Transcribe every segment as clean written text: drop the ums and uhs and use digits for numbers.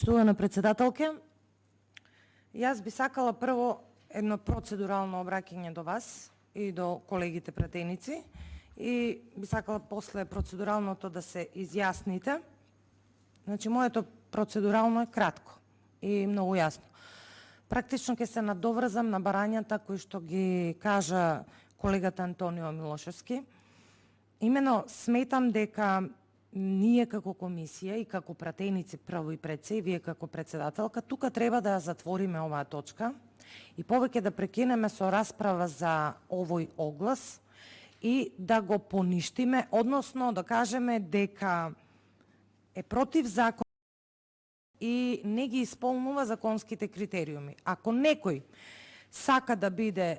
Поштована председателке, јас би сакала прво едно процедурално обраќање до вас и до колегите пратеници и би сакала после процедуралното да се изјасните. Значи, моето процедурално е кратко и многу јасно. Практично ќе се надоврзам на барањата кои што ги кажа колегата Антонио Милошевски. Имено сметам дека ние како комисија и како пратеници прво и пред се, и вие како председателка, тука треба да ја затвориме оваа точка и повеќе да прекинеме со расправа за овој оглас и да го поништиме, односно да кажеме дека е против закон и не ги исполнува законските критериуми. Ако некој сака да биде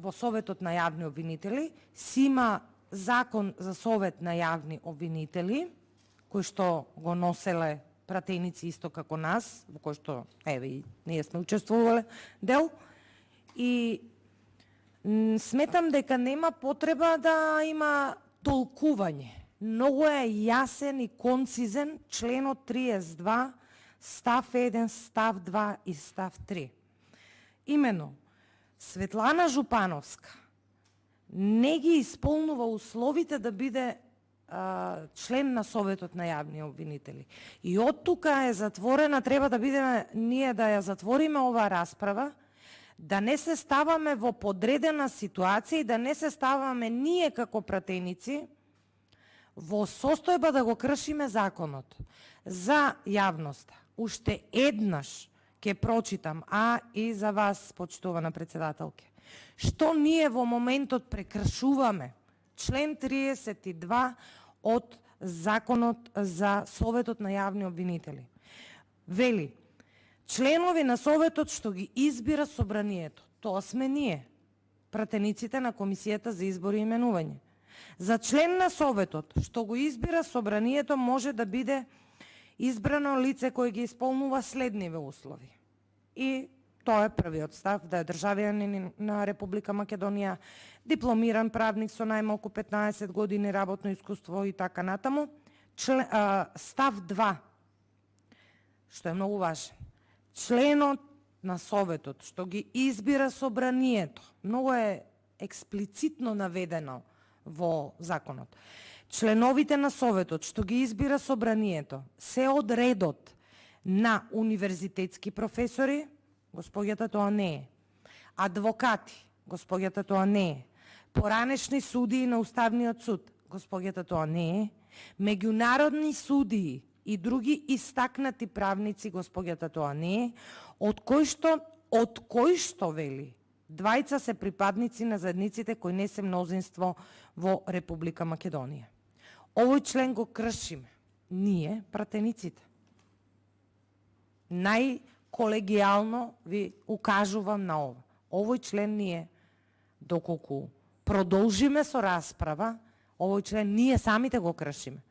во Советот на јавни обвинители, си има закон за Совет на јавни обвинители, кој што го носеле пратеници исто како нас, во кој што, еве, и ние сме учествувале дел, и сметам дека нема потреба да има толкување. Многу е јасен и концизен членот 32, став 1, став 2 и став 3. Имено, Светлана Жупановска не ги исполнува условите да биде член на Советот на јавни обвинители. И од тука е затворена, треба да бидеме ние да ја затвориме оваа расправа, да не се ставаме во подредена ситуација и да не се ставаме ние како пратеници во состојба да го кршиме законот. За јавноста, уште еднаш ќе прочитам, а и за вас, почитувана председателке, што ние во моментот прекршуваме член 32 од Законот за Советот на јавни обвинители. Вели, членови на Советот што ги избира собранието, тоа сме ние, пратениците на Комисијата за избори и именување. За член на Советот што го избира собранието може да биде избрано лице кој ги исполнува следниве услови. И тоа е првиот став, да е државјанин на Република Македонија, дипломиран правник со најмалку 15 години работно искуство и така натаму. Став 2, што е многу важен. Членот на Советот што ги избира собранието, многу е експлицитно наведено во законот. Членовите на Советот што ги избира собранието се од редот на универзитетски професори, госпоѓата тоа не е, адвокати, госпоѓата тоа не е, поранешни судии на Уставниот суд, госпоѓата тоа не е, меѓународни судии и други истакнати правници, госпоѓата тоа не е, од кој што вели, двајца се припадници на заедниците кои не се мнозинство во Република Македонија. Овој член го кршиме ние, пратениците. Најколегијално ви укажувам на ова. Овој член ние, доколку продолжиме со расправа, овој член ние самите го кршиме.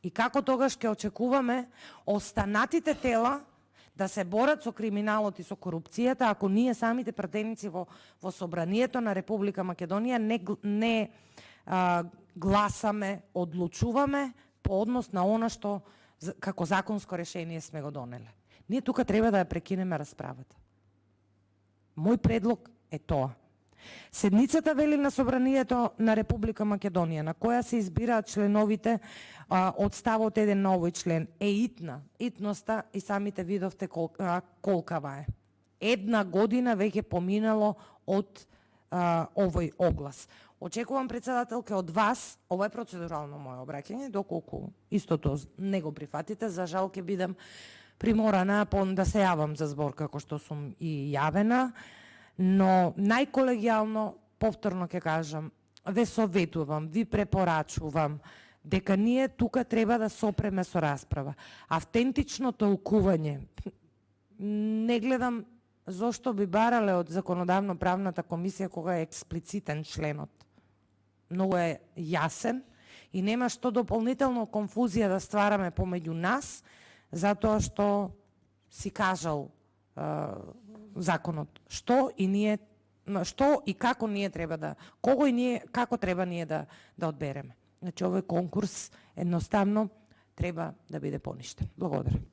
И како тогаш ќе очекуваме останатите тела да се борат со криминалот и со корупцијата, ако ние самите пратеници во собранието на Република Македонија не гласаме, одлучуваме по однос на она што како законско решение сме го донеле. Ние тука треба да ја прекинеме расправата. Мој предлог е тоа. Седницата, вели, на собранието на Република Македонија, на која се избираат членовите од ставот 1 на овој член, е итна. Итноста и самите видовте колкава е. 1 година веќе поминало од овој оглас. Очекувам, председателке, од вас, ова е процедурално моје обраќање, доколку истото не го прифатите, за жал ќе бидам приморана да се јавам за збор како што сум и јавена, но најколегијално, повторно ќе кажам, ве советувам, ви препорачувам дека ние тука треба да сопреме со расправа. Автентично толкување, не гледам зошто би барале од Законодавно-правната комисија кога е експлицитен членот. Многу е јасен и нема што дополнително конфузија да ствараме помеѓу нас, затоа што си кажал законот што и како ние треба да, кого и ние, како треба ние да одбереме. Значи, овој конкурс едноставно треба да биде поништен. Благодарам.